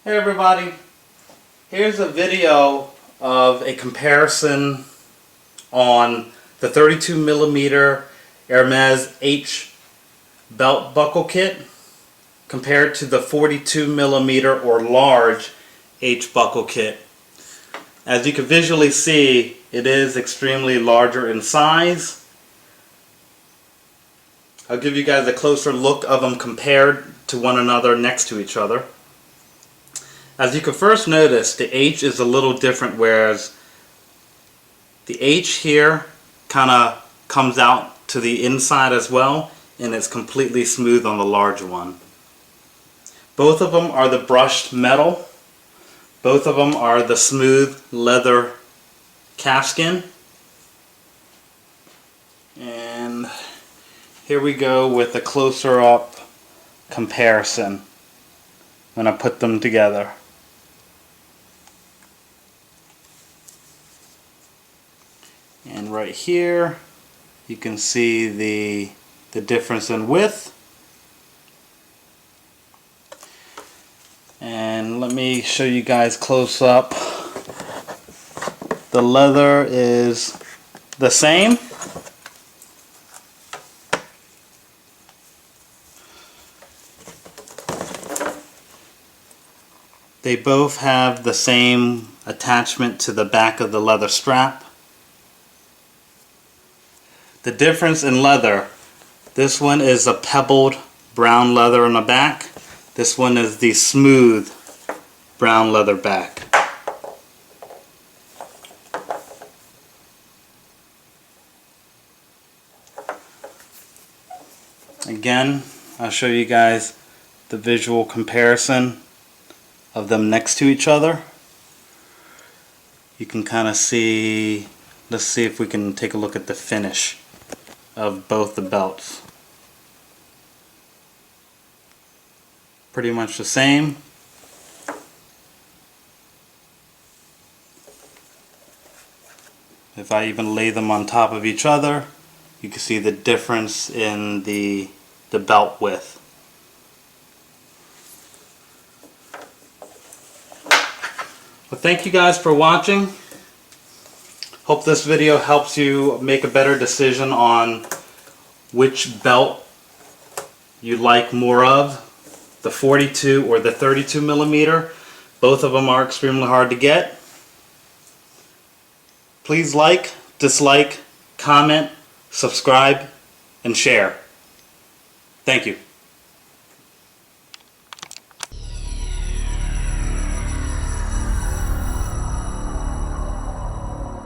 Hey everybody, here's a video of a comparison on the 32 millimeter Hermes H belt buckle kit compared to the 42 millimeter or large H buckle kit. As you can visually see, it is extremely larger in size. I'll give you guys a closer look of them compared to one another next to each other. As you can first notice, the H is a little different, whereas the H here kind of comes out to the inside as well, and it's completely smooth on the large one. Both of them are the brushed metal. Both of them are the smooth leather calfskin. And here we go with a closer up comparison when I put them together. And right here you can see the difference in width. And let me show you guys close up. The leather is the same. They both have the same attachment to the back of the leather strap. The difference in leather, this one is a pebbled brown leather on the back. This one is the smooth brown leather back. Again, I'll show you guys the visual comparison of them next to each other. You can kind of see, let's see if we can take a look at the finish of both the belts. Pretty much the same. If I even lay them on top of each other, you can see the difference in the belt width. Well, thank you guys for watching. Hope this video helps you make a better decision on which belt you like more of, the 42 or the 32 millimeter. Both of them are extremely hard to get. Please like, dislike, comment, subscribe, and share. Thank you.